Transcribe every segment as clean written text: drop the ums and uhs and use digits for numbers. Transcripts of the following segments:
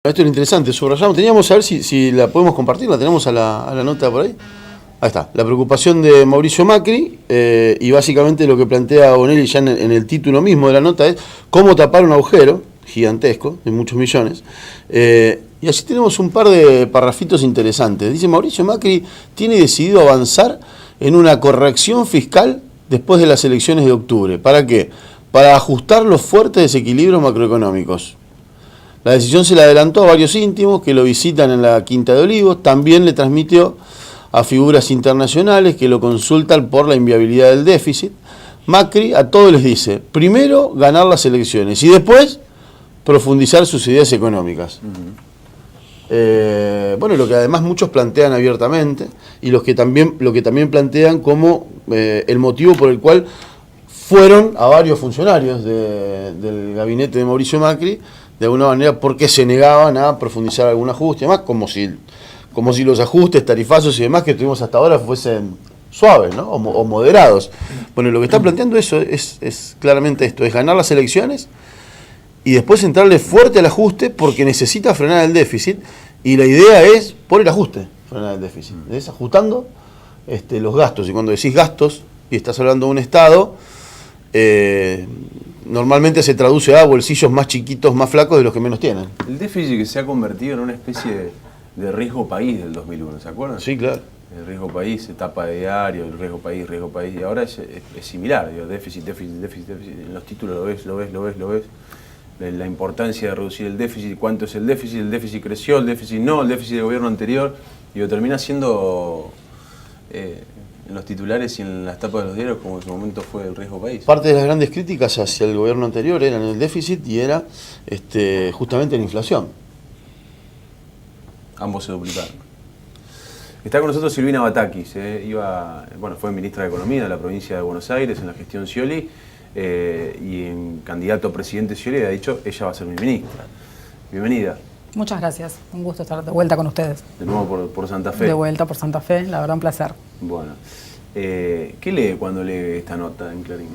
Esto es interesante, subrayamos, teníamos a ver si la podemos compartir, la tenemos a la nota por ahí. Ahí está, la preocupación de Mauricio Macri, y básicamente lo que plantea Bonelli ya en el título mismo de la nota es cómo tapar un agujero gigantesco, de muchos millones, y allí tenemos un par de parrafitos interesantes. Dice: Mauricio Macri tiene decidido avanzar en una corrección fiscal después de las elecciones de octubre. ¿Para qué? Para ajustar los fuertes desequilibrios macroeconómicos. La decisión se la adelantó a varios íntimos que lo visitan en la Quinta de Olivos. También le transmitió a figuras internacionales que lo consultan por la inviabilidad del déficit. Macri a todos les dice: primero ganar las elecciones y después profundizar sus ideas económicas. Bueno, lo que además muchos plantean abiertamente y lo que también plantean como el motivo por el cual fueron a varios funcionarios del gabinete de Mauricio Macri, de alguna manera porque se negaban a profundizar algún ajuste, además como si los ajustes tarifazos y demás que tuvimos hasta ahora fuesen suaves, ¿no? o moderados. Bueno, lo que está planteando eso es claramente esto, es ganar las elecciones y después entrarle fuerte al ajuste porque necesita frenar el déficit, y la idea es por el ajuste frenar el déficit, es ajustando los gastos. Y cuando decís gastos y estás hablando de un Estado, normalmente se traduce a bolsillos más chiquitos, más flacos de los que menos tienen. El déficit que se ha convertido en una especie de riesgo país del 2001, ¿se acuerdan? Sí, claro. El riesgo país, etapa de diario, el riesgo país, y ahora es similar, digo, déficit. En los títulos lo ves. La importancia de reducir el déficit, cuánto es el déficit creció, el déficit no, el déficit del gobierno anterior, y termina siendo en los titulares y en las tapas de los diarios como en su momento fue el riesgo país. Parte de las grandes críticas hacia el gobierno anterior eran el déficit y era justamente la inflación. Ambos se duplicaron. Está con nosotros Silvina Batakis, fue ministra de Economía de la provincia de Buenos Aires en la gestión Scioli, y en candidato a presidente Scioli ha dicho: ella va a ser mi ministra. Bienvenida. Muchas gracias, un gusto estar de vuelta con ustedes. De nuevo por Santa Fe. De vuelta por Santa Fe, la verdad un placer. Bueno, ¿qué lee cuando lee esta nota en Clarín?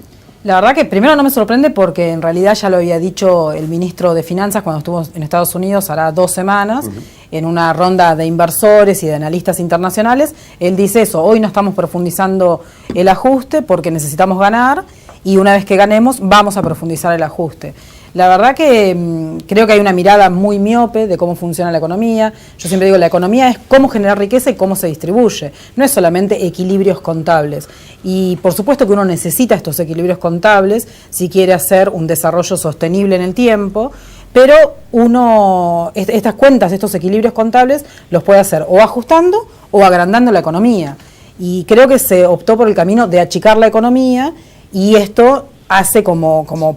La verdad que primero no me sorprende porque en realidad ya lo había dicho el ministro de Finanzas cuando estuvo en Estados Unidos hará 2 semanas, en una ronda de inversores y de analistas internacionales. Él dice eso: hoy no estamos profundizando el ajuste porque necesitamos ganar, y una vez que ganemos vamos a profundizar el ajuste. La verdad que creo que hay una mirada muy miope de cómo funciona la economía. Yo siempre digo, la economía es cómo generar riqueza y cómo se distribuye. No es solamente equilibrios contables. Y por supuesto que uno necesita estos equilibrios contables si quiere hacer un desarrollo sostenible en el tiempo, pero uno, estas cuentas, estos equilibrios contables, los puede hacer o ajustando o agrandando la economía. Y creo que se optó por el camino de achicar la economía, y esto hace como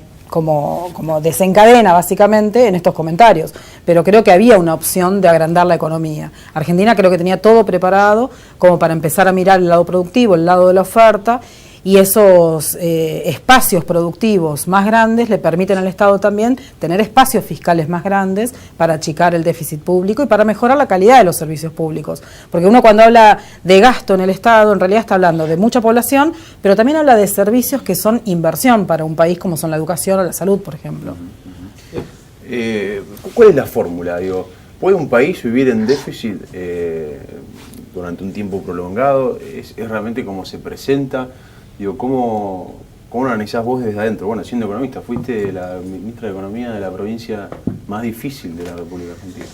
desencadena básicamente en estos comentarios, pero creo que había una opción de agrandar la economía. Argentina creo que tenía todo preparado como para empezar a mirar el lado productivo, el lado de la oferta, y esos espacios productivos más grandes le permiten al Estado también tener espacios fiscales más grandes para achicar el déficit público y para mejorar la calidad de los servicios públicos. Porque uno cuando habla de gasto en el Estado, en realidad está hablando de mucha población, pero también habla de servicios que son inversión para un país, como son la educación o la salud, por ejemplo. ¿Cuál es la fórmula? ¿Puede un país vivir en déficit durante un tiempo prolongado? ¿Es realmente como se presenta? ¿Cómo lo analizás vos desde adentro? Bueno, siendo economista, fuiste la ministra de Economía de la provincia más difícil de la República Argentina.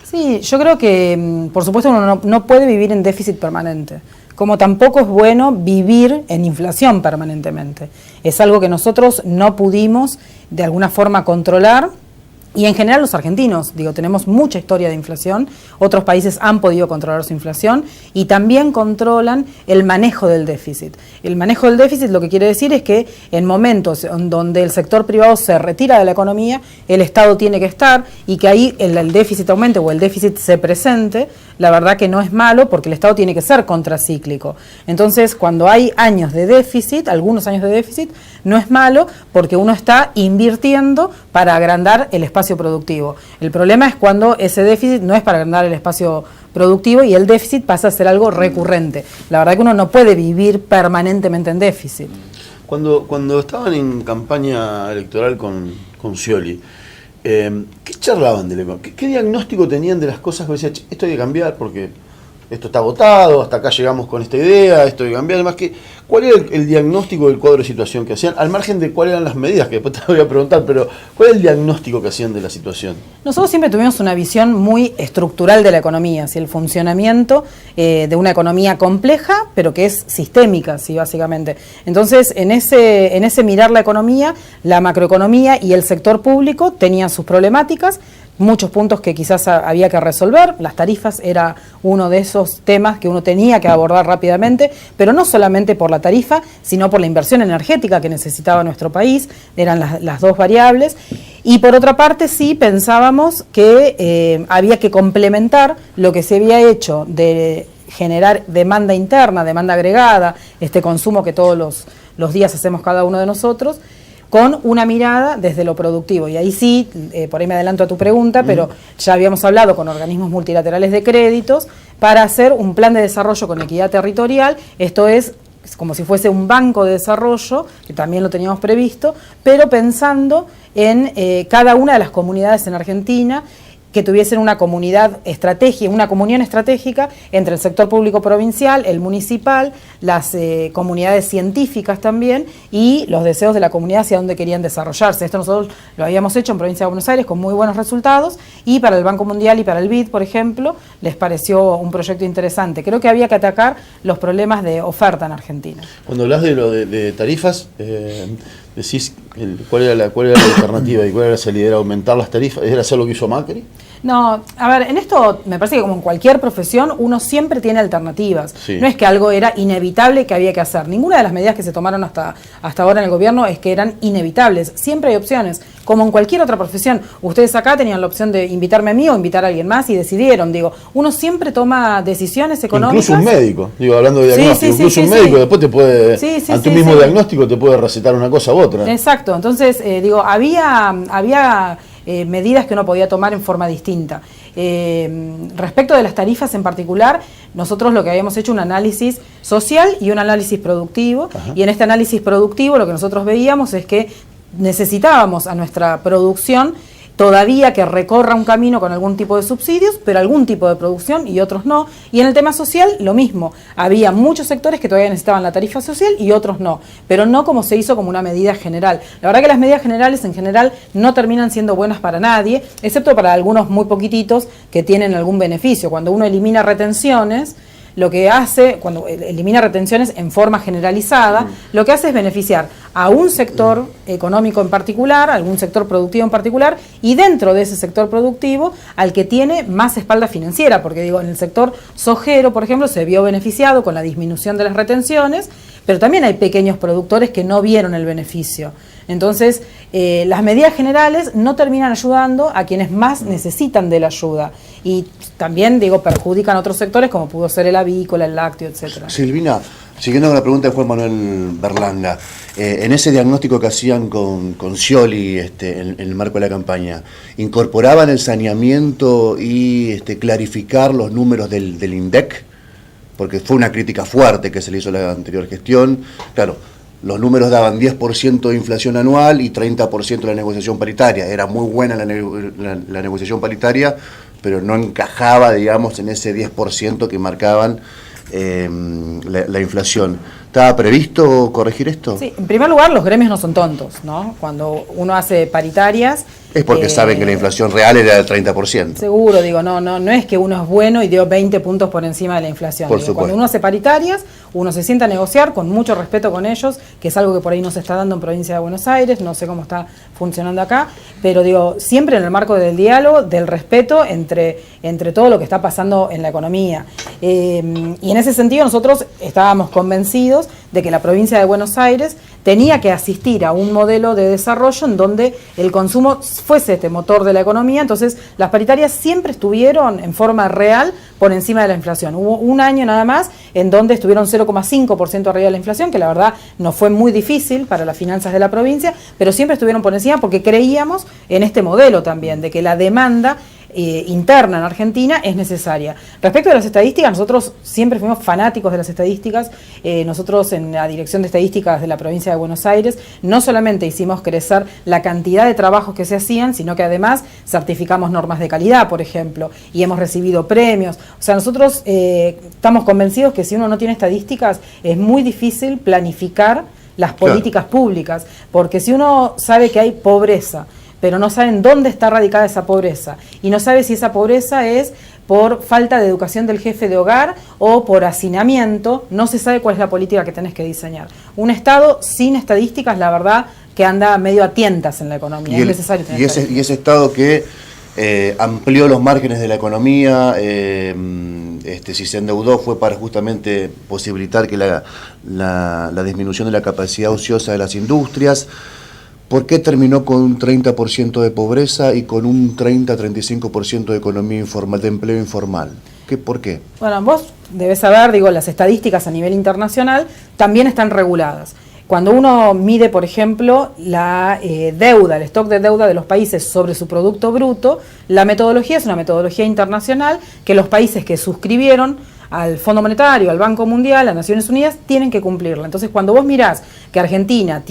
Sí, yo creo que, por supuesto, uno no puede vivir en déficit permanente, como tampoco es bueno vivir en inflación permanentemente. Es algo que nosotros no pudimos de alguna forma controlar. Y en general los argentinos, tenemos mucha historia de inflación, otros países han podido controlar su inflación y también controlan el manejo del déficit. El manejo del déficit lo que quiere decir es que en momentos donde el sector privado se retira de la economía, el Estado tiene que estar, y que ahí el déficit aumente o el déficit se presente, la verdad que no es malo porque el Estado tiene que ser contracíclico. Entonces, cuando hay años de déficit, algunos años de déficit, no es malo porque uno está invirtiendo para agrandar el espacio productivo. El problema es cuando ese déficit no es para agrandar el espacio productivo y el déficit pasa a ser algo recurrente. La verdad que uno no puede vivir permanentemente en déficit. Cuando estaban en campaña electoral con Scioli, ¿Qué charlaban de la economía? ¿Qué diagnóstico tenían de las cosas que decían, esto hay que cambiar porque esto está agotado, hasta acá llegamos con esta idea, esto hay que cambiar? Además, ¿cuál era el diagnóstico del cuadro de situación que hacían? Al margen de cuáles eran las medidas, que después te voy a preguntar, pero ¿cuál es el diagnóstico que hacían de la situación? Nosotros siempre tuvimos una visión muy estructural de la economía, ¿sí? El funcionamiento de una economía compleja, pero que es sistémica, ¿sí? Básicamente. Entonces, en ese mirar la economía, la macroeconomía y el sector público tenían sus problemáticas, muchos puntos que quizás había que resolver. Las tarifas era uno de esos temas que uno tenía que abordar rápidamente, pero no solamente por la tarifa, sino por la inversión energética que necesitaba nuestro país, eran las dos variables. Y por otra parte sí pensábamos que había que complementar lo que se había hecho de generar demanda interna, demanda agregada, este consumo que todos los días hacemos cada uno de nosotros, con una mirada desde lo productivo. Y ahí sí, por ahí me adelanto a tu pregunta, pero ya habíamos hablado con organismos multilaterales de créditos para hacer un plan de desarrollo con equidad territorial. Esto es como si fuese un banco de desarrollo, que también lo teníamos previsto, pero pensando en cada una de las comunidades en Argentina, que tuviesen una comunidad estratégica, una comunión estratégica entre el sector público provincial, el municipal, las comunidades científicas también y los deseos de la comunidad hacia dónde querían desarrollarse. Esto nosotros lo habíamos hecho en Provincia de Buenos Aires con muy buenos resultados y para el Banco Mundial y para el BID, por ejemplo, les pareció un proyecto interesante. Creo que había que atacar los problemas de oferta en Argentina. Cuando hablas de lo de tarifas, decís cuál era la alternativa y cuál era la salida, ¿era aumentar las tarifas? ¿Era hacer lo que hizo Macri? No, a ver, en esto me parece que como en cualquier profesión uno siempre tiene alternativas. Sí. No es que algo era inevitable que había que hacer. Ninguna de las medidas que se tomaron hasta ahora en el gobierno es que eran inevitables. Siempre hay opciones, como en cualquier otra profesión. Ustedes acá tenían la opción de invitarme a mí o invitar a alguien más y decidieron. Digo, uno siempre toma decisiones económicas. Incluso un médico, digo, hablando de diagnóstico, incluso un médico después te puede, ante un mismo diagnóstico te puede recetar una cosa u otra. Exacto, entonces digo, había medidas que uno podía tomar en forma distinta. Respecto de las tarifas en particular, nosotros lo que habíamos hecho un análisis social y un análisis productivo. Ajá. Y en este análisis productivo lo que nosotros veíamos es que necesitábamos a nuestra producción todavía que recorra un camino con algún tipo de subsidios, pero algún tipo de producción y otros no. Y en el tema social, lo mismo. Había muchos sectores que todavía necesitaban la tarifa social y otros no, pero no como se hizo como una medida general. La verdad que las medidas generales en general no terminan siendo buenas para nadie, excepto para algunos muy poquititos que tienen algún beneficio. Cuando uno elimina retenciones, lo que hace, cuando elimina retenciones en forma generalizada, lo que hace es beneficiar a un sector económico en particular, a algún sector productivo en particular, y dentro de ese sector productivo al que tiene más espalda financiera, porque digo, en el sector sojero, por ejemplo, se vio beneficiado con la disminución de las retenciones, pero también hay pequeños productores que no vieron el beneficio. Entonces, las medidas generales no terminan ayudando a quienes más necesitan de la ayuda y también, digo, perjudican a otros sectores como pudo ser el avícola, el lácteo, etcétera. Silvina, siguiendo con la pregunta de Juan Manuel Berlanga, en ese diagnóstico que hacían con Scioli en el marco de la campaña, ¿incorporaban el saneamiento y clarificar los números del INDEC? Porque fue una crítica fuerte que se le hizo a la anterior gestión. Claro, los números daban 10% de inflación anual y 30% de la negociación paritaria. Era muy buena la negociación paritaria, pero no encajaba, digamos, en ese 10% que marcaban la inflación. ¿Estaba previsto corregir esto? Sí, en primer lugar, los gremios no son tontos, ¿no? Cuando uno hace paritarias... Es porque saben que la inflación real era del 30%. Seguro, digo, no es que uno es bueno y dio 20 puntos por encima de la inflación. Por digo, supuesto. Cuando uno hace paritarias, uno se sienta a negociar con mucho respeto con ellos, que es algo que por ahí no se está dando en Provincia de Buenos Aires, no sé cómo está funcionando acá, pero digo, siempre en el marco del diálogo, del respeto entre todo lo que está pasando en la economía. Y en ese sentido nosotros estábamos convencidos de que la Provincia de Buenos Aires tenía que asistir a un modelo de desarrollo en donde el consumo fuese este motor de la economía. Entonces las paritarias siempre estuvieron en forma real por encima de la inflación. Hubo un año nada más en donde estuvieron 0,5% arriba de la inflación, que la verdad no fue muy difícil para las finanzas de la provincia, pero siempre estuvieron por encima porque creíamos en este modelo también, de que la demanda interna en Argentina es necesaria. Respecto de las estadísticas, nosotros siempre fuimos fanáticos de las estadísticas. Nosotros en la Dirección de Estadísticas de la Provincia de Buenos Aires no solamente hicimos crecer la cantidad de trabajos que se hacían, sino que además certificamos normas de calidad, por ejemplo, y hemos recibido premios. O sea, nosotros estamos convencidos que si uno no tiene estadísticas es muy difícil planificar las políticas públicas, porque si uno sabe que hay pobreza, pero no saben dónde está radicada esa pobreza, y no sabe si esa pobreza es por falta de educación del jefe de hogar o por hacinamiento, no se sabe cuál es la política que tenés que diseñar. Un Estado sin estadísticas, la verdad, que anda medio a tientas en la economía. Es necesario tener y ese Estado que amplió los márgenes de la economía, si se endeudó fue para justamente posibilitar que la disminución de la capacidad ociosa de las industrias. ¿Por qué terminó con un 30% de pobreza y con un 30-35% de economía informal, de empleo informal? ¿Por qué? Bueno, vos debes saber, las estadísticas a nivel internacional también están reguladas. Cuando uno mide, por ejemplo, la deuda, el stock de deuda de los países sobre su Producto Bruto, la metodología es una metodología internacional que los países que suscribieron al Fondo Monetario, al Banco Mundial, a Naciones Unidas, tienen que cumplirla. Entonces, cuando vos mirás que Argentina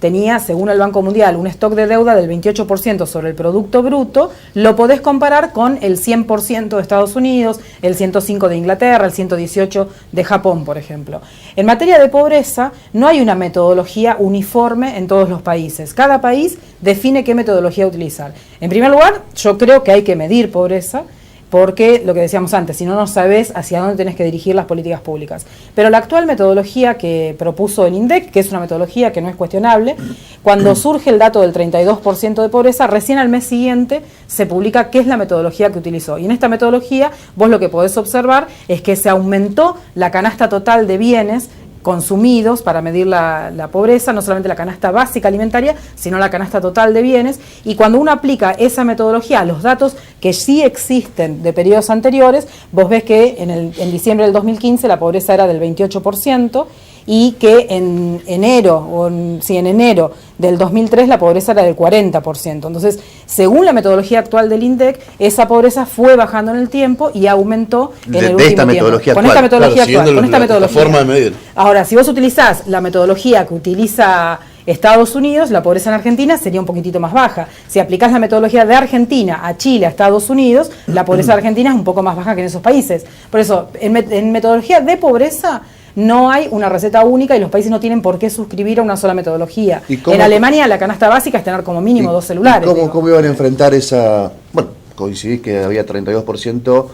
tenía, según el Banco Mundial, un stock de deuda del 28% sobre el Producto Bruto, lo podés comparar con el 100% de Estados Unidos, el 105% de Inglaterra, el 118% de Japón, por ejemplo. En materia de pobreza, no hay una metodología uniforme en todos los países. Cada país define qué metodología utilizar. En primer lugar, yo creo que hay que medir pobreza, porque lo que decíamos antes, si no sabes hacia dónde tenés que dirigir las políticas públicas. Pero la actual metodología que propuso el INDEC, que es una metodología que no es cuestionable, cuando surge el dato del 32% de pobreza, recién al mes siguiente se publica qué es la metodología que utilizó. Y en esta metodología vos lo que podés observar es que se aumentó la canasta total de bienes consumidos para medir la pobreza, no solamente la canasta básica alimentaria, sino la canasta total de bienes, y cuando uno aplica esa metodología a los datos que sí existen de periodos anteriores, vos ves que en diciembre del 2015 la pobreza era del 28%, y que en enero del 2003 la pobreza era del 40%. Entonces, según la metodología actual del INDEC, esa pobreza fue bajando en el tiempo y aumentó en el último tiempo. Con esta metodología actual, con esta metodología. Forma de medir. Ahora, si vos utilizás la metodología que utiliza Estados Unidos, la pobreza en Argentina sería un poquitito más baja. Si aplicás la metodología de Argentina a Chile, a Estados Unidos, la pobreza de Argentina es un poco más baja que en esos países. Por eso, en metodología de pobreza no hay una receta única y los países no tienen por qué suscribir a una sola metodología. En Alemania la canasta básica es tener como mínimo 2 celulares. ¿Cómo iban a enfrentar esa...? Bueno, coincidís que había 32%.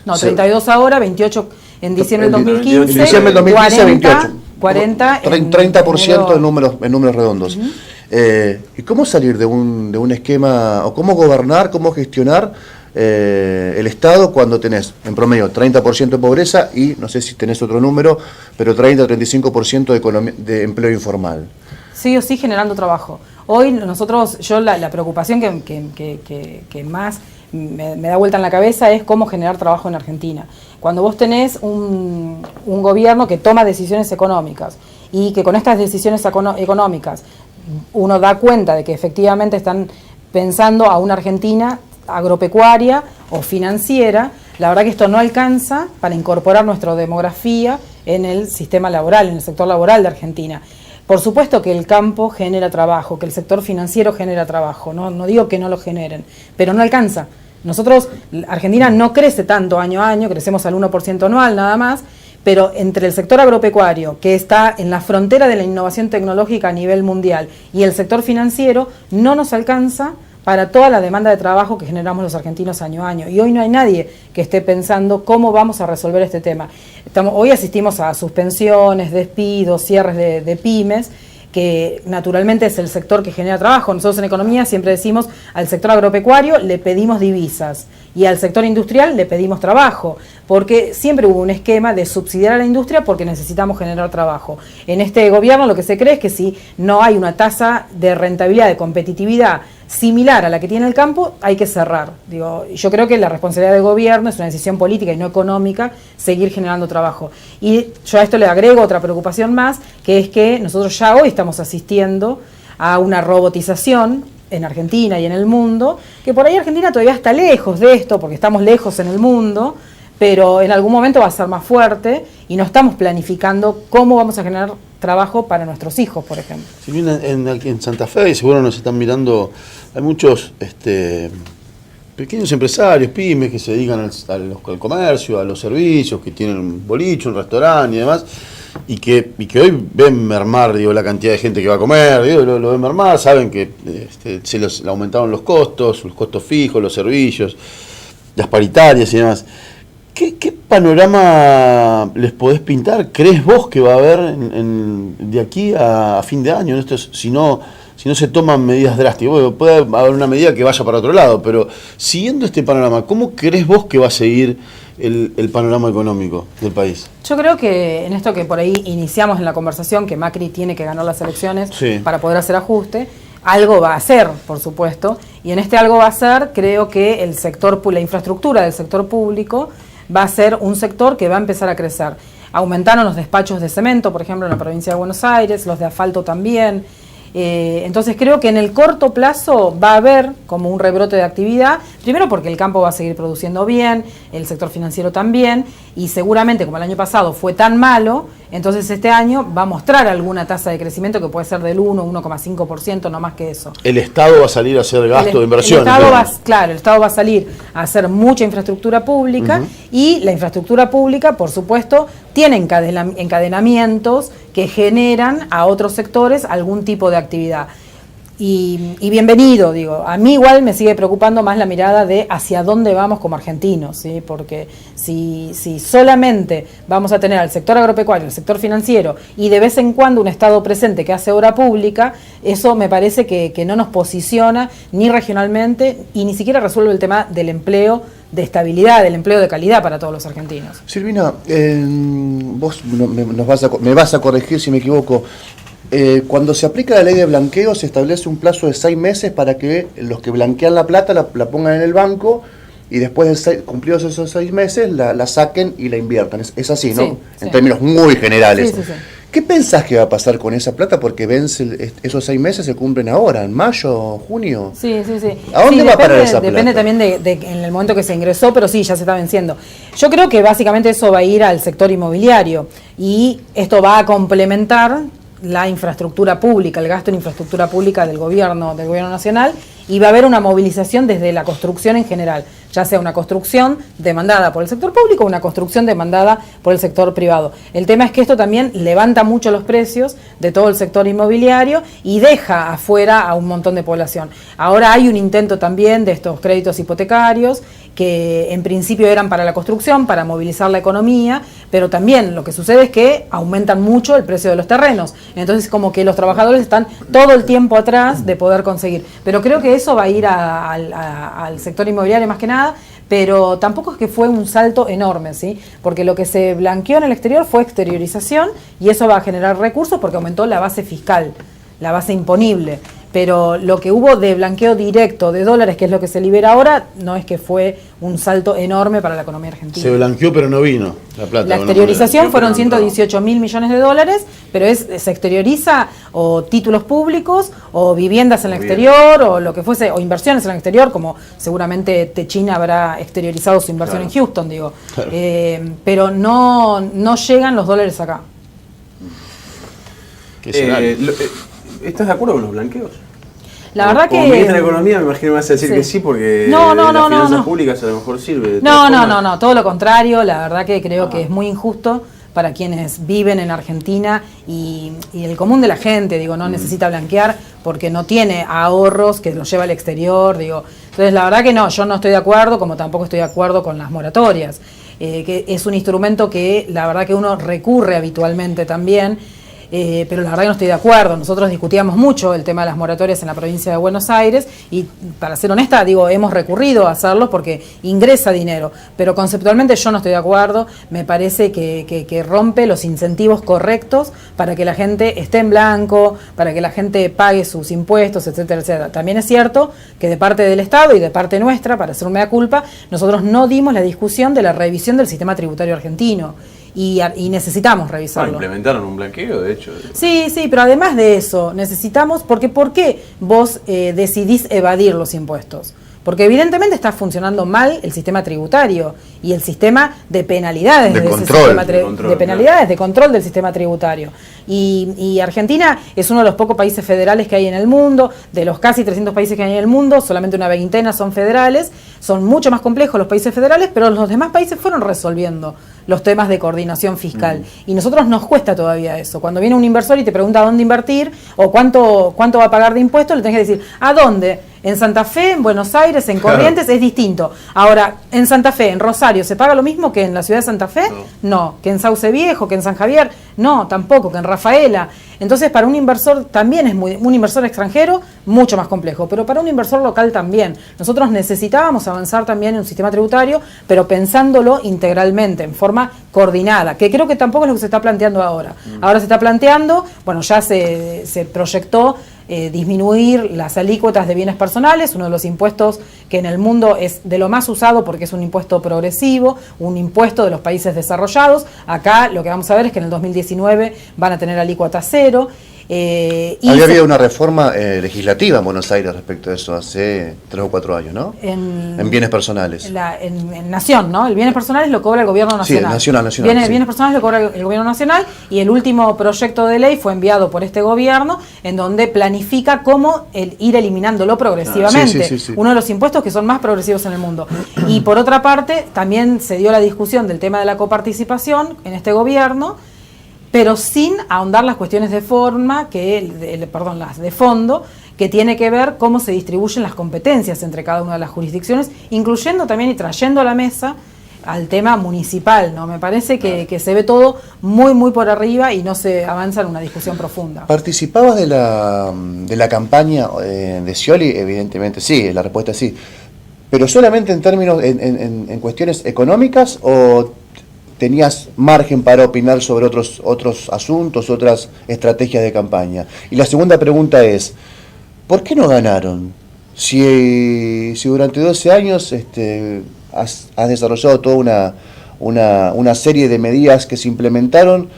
No, 32 ahora, 28 en diciembre del 2015. En diciembre del 2015, 28. 30% en números redondos. ¿Y cómo salir de un esquema, o cómo gobernar, cómo gestionar el Estado cuando tenés en promedio 30% de pobreza y no sé si tenés otro número, pero 30-35% de empleo informal? Sí o sí generando trabajo. Hoy la preocupación que más me da vuelta en la cabeza es cómo generar trabajo en Argentina. Cuando vos tenés un gobierno que toma decisiones económicas y que con estas decisiones económicas uno da cuenta de que efectivamente están pensando a una Argentina agropecuaria o financiera, la verdad que esto no alcanza para incorporar nuestra demografía en el sistema laboral, en el sector laboral de Argentina. Por supuesto que el campo genera trabajo, que el sector financiero genera trabajo, no digo que no lo generen, pero no alcanza. Argentina no crece tanto año a año, crecemos al 1% anual nada más, pero entre el sector agropecuario, que está en la frontera de la innovación tecnológica a nivel mundial, y el sector financiero, no nos alcanza para toda la demanda de trabajo que generamos los argentinos año a año. Y hoy no hay nadie que esté pensando cómo vamos a resolver este tema. Hoy asistimos a suspensiones, despidos, cierres de pymes, que naturalmente es el sector que genera trabajo. Nosotros en economía siempre decimos, al sector agropecuario le pedimos divisas y al sector industrial le pedimos trabajo, porque siempre hubo un esquema de subsidiar a la industria porque necesitamos generar trabajo. En este gobierno lo que se cree es que si no hay una tasa de rentabilidad, de competitividad similar a la que tiene el campo, hay que cerrar. Yo creo que la responsabilidad del gobierno es una decisión política y no económica seguir generando trabajo. Y yo a esto le agrego otra preocupación más, que es que nosotros ya hoy estamos asistiendo a una robotización en Argentina y en el mundo, que por ahí Argentina todavía está lejos de esto, porque estamos lejos en el mundo, pero en algún momento va a ser más fuerte y no estamos planificando cómo vamos a generar trabajo para nuestros hijos, por ejemplo. Si bien aquí en Santa Fe, y seguro nos están mirando, hay muchos pequeños empresarios, pymes, que se dedican al comercio, a los servicios, que tienen un boliche, un restaurante y demás, y que hoy ven mermar, digo, la cantidad de gente que va a comer, digo, lo ven mermar, saben que se les aumentaron los costos fijos, los servicios, las paritarias y demás. ¿Qué panorama les podés pintar? ¿Crees vos que va a haber de aquí a fin de año? Si no se toman medidas drásticas. Bueno, puede haber una medida que vaya para otro lado, pero siguiendo este panorama, ¿cómo crees vos que va a seguir el panorama económico del país? Yo creo que en esto que por ahí iniciamos en la conversación, que Macri tiene que ganar las elecciones para poder hacer ajuste, algo va a hacer, por supuesto, y en este algo va a hacer, creo que la infraestructura del sector público va a ser un sector que va a empezar a crecer. Aumentaron los despachos de cemento, por ejemplo, en la provincia de Buenos Aires, los de asfalto también. Entonces creo que en el corto plazo va a haber como un rebrote de actividad, primero porque el campo va a seguir produciendo bien, el sector financiero también, y seguramente como el año pasado fue tan malo, entonces este año va a mostrar alguna tasa de crecimiento que puede ser del 1,5%, no más que eso. El Estado va a salir a hacer gasto de inversión. El Estado va a salir a hacer mucha infraestructura pública y la infraestructura pública, por supuesto, tiene encadenamientos que generan a otros sectores algún tipo de actividad. Y bienvenido, digo, a mí igual me sigue preocupando más la mirada de hacia dónde vamos como argentinos, ¿sí? Porque si solamente vamos a tener al sector agropecuario, el sector financiero y de vez en cuando un Estado presente que hace obra pública, eso me parece que no nos posiciona ni regionalmente y ni siquiera resuelve el tema del empleo de estabilidad, del empleo de calidad para todos los argentinos. Silvina, vos me vas a corregir si me equivoco. Cuando se aplica la ley de blanqueo se establece un plazo de 6 meses para que los que blanquean la plata la pongan en el banco y después de cumplidos esos 6 meses la saquen y la inviertan. Es así, ¿no? En términos muy generales. Sí. ¿Qué pensás que va a pasar con esa plata? Porque esos 6 meses se cumplen ahora, en mayo, junio. Sí. ¿A dónde va a parar esa plata? Depende también de en el momento que se ingresó, pero sí, ya se está venciendo. Yo creo que básicamente eso va a ir al sector inmobiliario y esto va a complementar la infraestructura pública, el gasto en infraestructura pública del gobierno nacional, y va a haber una movilización desde la construcción en general, ya sea una construcción demandada por el sector público o una construcción demandada por el sector privado. El tema es que esto también levanta mucho los precios de todo el sector inmobiliario y deja afuera a un montón de población. Ahora hay un intento también de estos créditos hipotecarios que en principio eran para la construcción, para movilizar la economía, pero también lo que sucede es que aumentan mucho el precio de los terrenos. Entonces como que los trabajadores están todo el tiempo atrás de poder conseguir. Pero creo que eso va a ir al sector inmobiliario más que nada, pero tampoco es que fue un salto enorme, ¿sí? Porque lo que se blanqueó en el exterior fue exteriorización y eso va a generar recursos porque aumentó la base fiscal, la base imponible. Pero lo que hubo de blanqueo directo de dólares, que es lo que se libera ahora, no es que fue un salto enorme para la economía argentina. Se blanqueó pero no vino la plata. La exteriorización fueron 118 mil millones de dólares, pero se exterioriza o títulos públicos o viviendas en el exterior o lo que fuese, o inversiones en el exterior, como seguramente China habrá exteriorizado su inversión en Houston, digo. Claro. Pero no llegan los dólares acá. ¿Estás de acuerdo con los blanqueos? La verdad que... Como ministra de Economía me imagino que me vas a decir que sí, porque las finanzas públicas a lo mejor sirve. No, todo lo contrario. La verdad que creo que es muy injusto para quienes viven en Argentina y el común de la gente, digo, no necesita blanquear porque no tiene ahorros que los lleva al exterior, digo. Entonces, la verdad que no, yo no estoy de acuerdo, como tampoco estoy de acuerdo con las moratorias, que es un instrumento que la verdad que uno recurre habitualmente también. Pero la verdad que no estoy de acuerdo. Nosotros discutíamos mucho el tema de las moratorias en la provincia de Buenos Aires y, para ser honesta, digo, hemos recurrido a hacerlos porque ingresa dinero, pero conceptualmente yo no estoy de acuerdo. Me parece que rompe los incentivos correctos para que la gente esté en blanco, para que la gente pague sus impuestos, etcétera, etcétera. También es cierto que de parte del Estado y de parte nuestra, para hacer un mea culpa, nosotros no dimos la discusión de la revisión del sistema tributario argentino. y necesitamos revisarlo. Implementaron un blanqueo, de hecho. Sí, sí, pero además de eso, necesitamos, porque ¿por qué vos decidís evadir los impuestos? Porque evidentemente está funcionando mal el sistema tributario y el sistema de penalidades de control de control del sistema tributario. Y Argentina es uno de los pocos países federales que hay en el mundo. De los casi 300 países que hay en el mundo, solamente una veintena son federales. Son mucho más complejos los países federales, pero los demás países fueron resolviendo los temas de coordinación fiscal. Y nosotros nos cuesta todavía eso. Cuando viene un inversor y te pregunta dónde invertir o cuánto va a pagar de impuestos, le tenés que decir, ¿a dónde? En Santa Fe, en Buenos Aires, en Corrientes, es distinto. Ahora, en Santa Fe, en Rosario, ¿se paga lo mismo que en la ciudad de Santa Fe? No. ¿Que en Sauce Viejo, que en San Javier? No, tampoco, que en Rafaela. Entonces, para un inversor también es un inversor extranjero, mucho más complejo, pero para un inversor local también. Nosotros necesitábamos avanzar también en un sistema tributario, pero pensándolo integralmente, en forma coordinada, que creo que tampoco es lo que se está planteando ahora. Ahora se está planteando, bueno, ya se proyectó disminuir las alícuotas de bienes personales, uno de los impuestos que en el mundo es de lo más usado porque es un impuesto progresivo, un impuesto de los países desarrollados. Acá lo que vamos a ver es que en el 2019 van a tener alícuota cero. Había habido una reforma legislativa en Buenos Aires respecto a eso hace 3 o 4 años, ¿no? En bienes personales. En Nación, ¿no? El bienes personales lo cobra el gobierno nacional. Sí, nacional. Bienes personales lo cobra el gobierno nacional y el último proyecto de ley fue enviado por este gobierno en donde planifica cómo ir eliminándolo progresivamente. Sí. Uno de los impuestos que son más progresivos en el mundo. Y por otra parte, también se dio la discusión del tema de la coparticipación en este gobierno, pero sin ahondar las cuestiones de forma, las de fondo, que tiene que ver cómo se distribuyen las competencias entre cada una de las jurisdicciones, incluyendo también y trayendo a la mesa al tema municipal, ¿no? Me parece que se ve todo muy, muy por arriba y no se avanza en una discusión profunda. ¿Participabas de la campaña de Scioli? Evidentemente sí, la respuesta es sí. ¿Pero solamente en términos, en cuestiones económicas o tenías margen para opinar sobre otros asuntos, otras estrategias de campaña? Y la segunda pregunta es, ¿por qué no ganaron? Si durante 12 años has desarrollado toda una serie de medidas que se implementaron,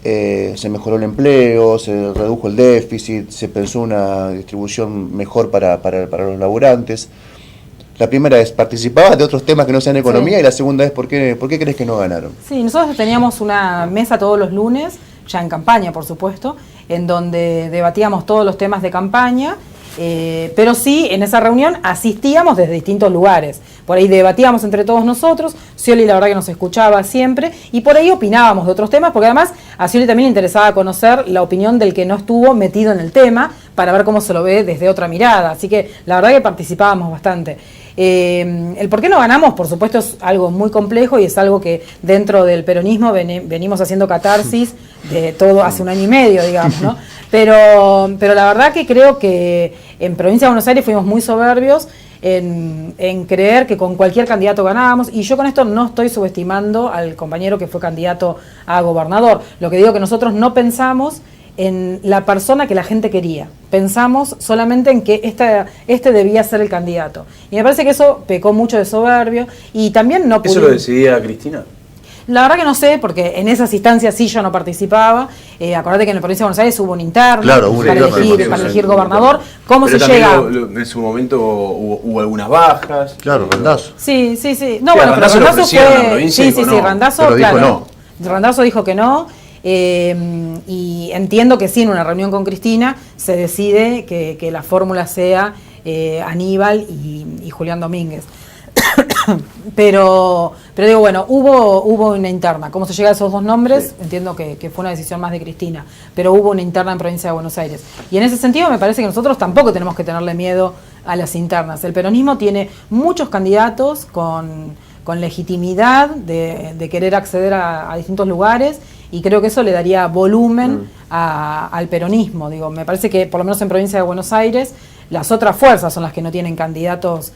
se mejoró el empleo, se redujo el déficit, se pensó una distribución mejor para los laburantes. La primera es, ¿participabas de otros temas que no sean economía? Sí. Y la segunda es, ¿por qué crees que no ganaron? Sí, nosotros teníamos una mesa todos los lunes, ya en campaña, por supuesto, en donde debatíamos todos los temas de campaña, pero sí, en esa reunión asistíamos desde distintos lugares. Por ahí debatíamos entre todos nosotros, Scioli la verdad que nos escuchaba siempre, y por ahí opinábamos de otros temas, porque además a Scioli también interesaba conocer la opinión del que no estuvo metido en el tema, para ver cómo se lo ve desde otra mirada. Así que la verdad que participábamos bastante. El por qué no ganamos, por supuesto, es algo muy complejo y es algo que dentro del peronismo venimos haciendo catarsis de todo hace 1 año y medio, digamos, ¿no? Pero la verdad que creo que en Provincia de Buenos Aires fuimos muy soberbios en creer que con cualquier candidato ganábamos, y yo con esto no estoy subestimando al compañero que fue candidato a gobernador. Lo que digo es que nosotros no pensamos en la persona que la gente quería. Pensamos solamente en que este debía ser el candidato. Y me parece que eso pecó mucho de soberbio y también no pudimos. ¿Eso lo decidía Cristina? La verdad que no sé, porque en esas instancias sí yo no participaba. Acordate que en la provincia de Buenos Aires hubo un interno, claro, para elegir gobernador. ¿Cómo pero se llega? En su momento hubo algunas bajas. Claro, Randazzo. Sí. No, sí, bueno, pero Randazzo fue... Sí, no. Randazzo, pero claro. Dijo no. Randazzo dijo que no. Y entiendo que sí, en una reunión con Cristina se decide que la fórmula sea Aníbal y Julián Domínguez. pero digo, bueno, hubo una interna. ¿Cómo se llega a esos dos nombres? Sí. Entiendo que fue una decisión más de Cristina, pero hubo una interna en Provincia de Buenos Aires. Y en ese sentido me parece que nosotros tampoco tenemos que tenerle miedo a las internas. El peronismo tiene muchos candidatos con legitimidad de querer acceder a distintos lugares, y creo que eso le daría volumen al peronismo. Digo, me parece que por lo menos en Provincia de Buenos Aires las otras fuerzas son las que no tienen candidatos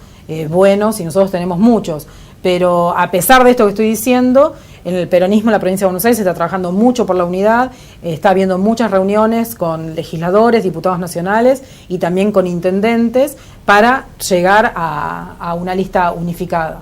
buenos, y nosotros tenemos muchos. Pero a pesar de esto que estoy diciendo, en el peronismo en la Provincia de Buenos Aires se está trabajando mucho por la unidad, está habiendo muchas reuniones con legisladores, diputados nacionales y también con intendentes para llegar a una lista unificada.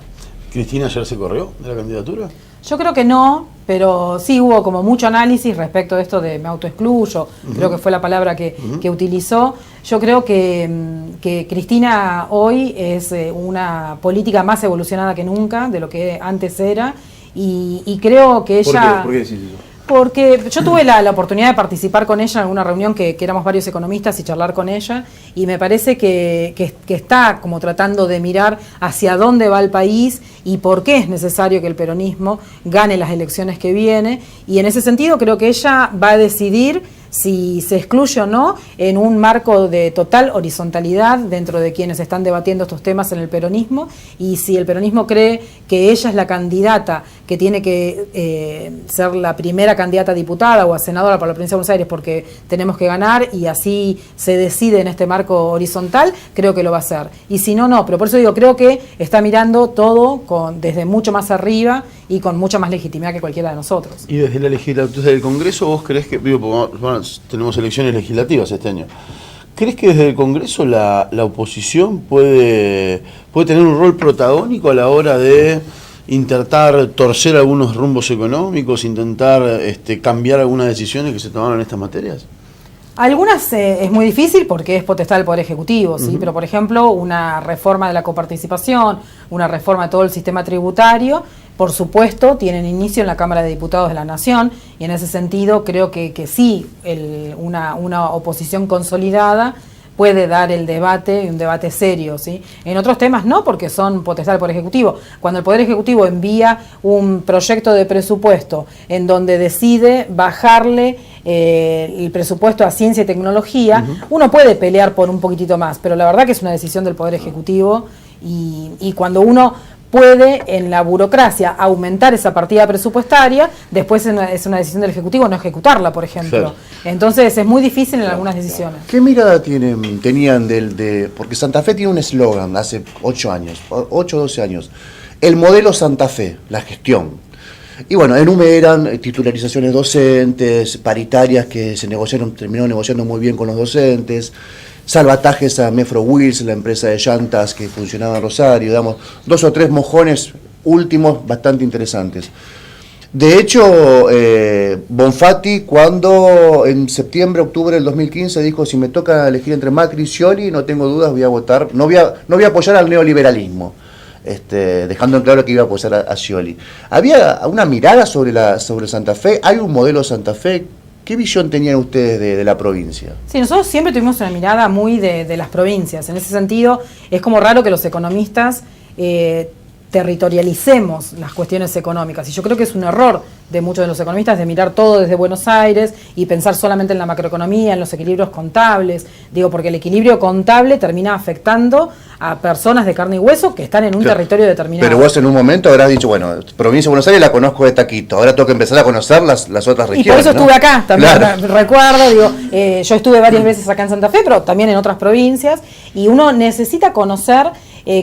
¿Cristina ayer se corrió de la candidatura? Yo creo que no, Pero sí hubo como mucho análisis respecto de esto de me autoexcluyo, creo que fue la palabra que utilizó. Yo creo que Cristina hoy es una política más evolucionada que nunca de lo que antes era y creo que ella... ¿Por qué decís eso? Porque yo tuve la oportunidad de participar con ella en alguna reunión que éramos varios economistas y charlar con ella, y me parece que está como tratando de mirar hacia dónde va el país y por qué es necesario que el peronismo gane las elecciones que viene, y en ese sentido creo que ella va a decidir si se excluye o no en un marco de total horizontalidad dentro de quienes están debatiendo estos temas en el peronismo, y si el peronismo cree que ella es la candidata que tiene que ser la primera candidata a diputada o a senadora para la provincia de Buenos Aires porque tenemos que ganar y así se decide en este marco horizontal, creo que lo va a hacer. Y si no, no. Pero por eso digo, creo que está mirando todo desde mucho más arriba y con mucha más legitimidad que cualquiera de nosotros. Y desde la legislatura, desde el Congreso, ¿vos creés que, bueno, tenemos elecciones legislativas este año, ¿crees que desde el Congreso la oposición puede tener un rol protagónico a la hora de intentar torcer algunos rumbos económicos, intentar cambiar algunas decisiones que se tomaron en estas materias? Algunas es muy difícil porque es potestad del Poder Ejecutivo, ¿sí? Pero por ejemplo una reforma de la coparticipación, una reforma de todo el sistema tributario, por supuesto tienen inicio en la Cámara de Diputados de la Nación, y en ese sentido creo que sí, una oposición consolidada puede dar el debate, un debate serio, ¿sí? En otros temas no, porque son potestad del Poder Ejecutivo. Cuando el Poder Ejecutivo envía un proyecto de presupuesto en donde decide bajarle el presupuesto a ciencia y tecnología, uno puede pelear por un poquitito más, pero la verdad que es una decisión del Poder Ejecutivo, y cuando uno puede en la burocracia aumentar esa partida presupuestaria, después es una decisión del Ejecutivo no ejecutarla, por ejemplo. Claro. Entonces es muy difícil en algunas decisiones. ¿Qué mirada tenían porque Santa Fe tiene un eslogan hace 8 o 12 años, el modelo Santa Fe, la gestión? Y bueno, enumeran titularizaciones docentes, paritarias que terminaron negociando muy bien con los docentes, salvatajes a Mefro Wheels, la empresa de llantas que funcionaba en Rosario, digamos, 2 o 3 mojones últimos bastante interesantes. De hecho, Bonfatti, cuando en septiembre, octubre del 2015 dijo, si me toca elegir entre Macri y Scioli, no tengo dudas, voy a votar, no voy a apoyar al neoliberalismo, dejando en claro que iba a apoyar a Scioli. ¿Había una mirada sobre Santa Fe? ¿Hay un modelo Santa Fe? ¿Qué visión tenían ustedes de la provincia? Sí, nosotros siempre tuvimos una mirada muy de las provincias. En ese sentido, es como raro que los economistas territorialicemos las cuestiones económicas. Y yo creo que es un error de muchos de los economistas de mirar todo desde Buenos Aires y pensar solamente en la macroeconomía, en los equilibrios contables. Digo, porque el equilibrio contable termina afectando a personas de carne y hueso que están en un territorio determinado. Pero vos en un momento habrás dicho, bueno, provincia de Buenos Aires la conozco de taquito, ahora tengo que empezar a conocer las otras regiones. Y por eso estuve acá, también claro. Recuerdo, yo estuve varias veces acá en Santa Fe, pero también en otras provincias, y uno necesita conocer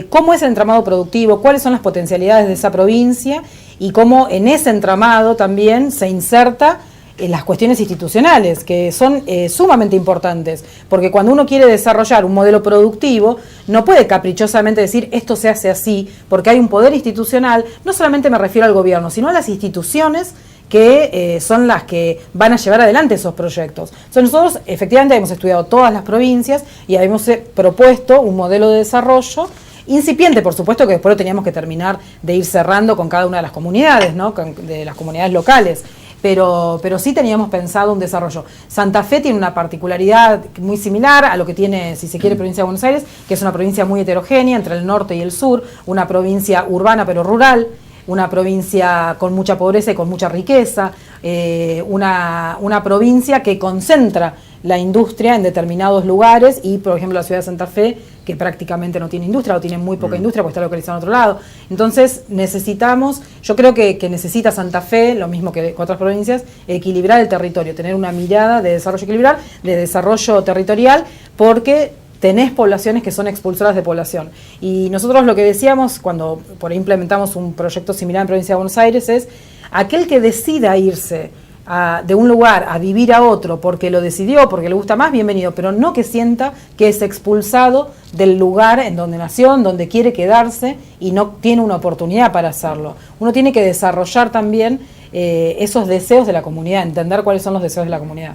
cómo es el entramado productivo, cuáles son las potencialidades de esa provincia y cómo en ese entramado también se inserta las cuestiones institucionales, que son sumamente importantes, porque cuando uno quiere desarrollar un modelo productivo, no puede caprichosamente decir esto se hace así, porque hay un poder institucional, no solamente me refiero al gobierno, sino a las instituciones que son las que van a llevar adelante esos proyectos. Entonces nosotros efectivamente hemos estudiado todas las provincias y habíamos propuesto un modelo de desarrollo incipiente, por supuesto, que después lo teníamos que terminar de ir cerrando con cada una de las comunidades, ¿no? De las comunidades locales. Pero sí teníamos pensado un desarrollo. Santa Fe tiene una particularidad muy similar a lo que tiene, si se quiere, provincia de Buenos Aires, que es una provincia muy heterogénea entre el norte y el sur, una provincia urbana pero rural, una provincia con mucha pobreza y con mucha riqueza, una provincia que concentra la industria en determinados lugares, y por ejemplo la ciudad de Santa Fe, que prácticamente no tiene industria o tiene muy poca industria porque está localizada en otro lado. Entonces yo creo que necesita Santa Fe, lo mismo que otras provincias, equilibrar el territorio, tener una mirada de desarrollo equilibrado, de desarrollo territorial, porque tenés poblaciones que son expulsoras de población. Y nosotros lo que decíamos cuando por ahí implementamos un proyecto similar en provincia de Buenos Aires es, aquel que decida irse de un lugar a vivir a otro porque lo decidió, porque le gusta más, bienvenido, pero no que sienta que es expulsado del lugar en donde nació, en donde quiere quedarse y no tiene una oportunidad para hacerlo. Uno tiene que desarrollar también esos deseos de la comunidad, entender cuáles son los deseos de la comunidad.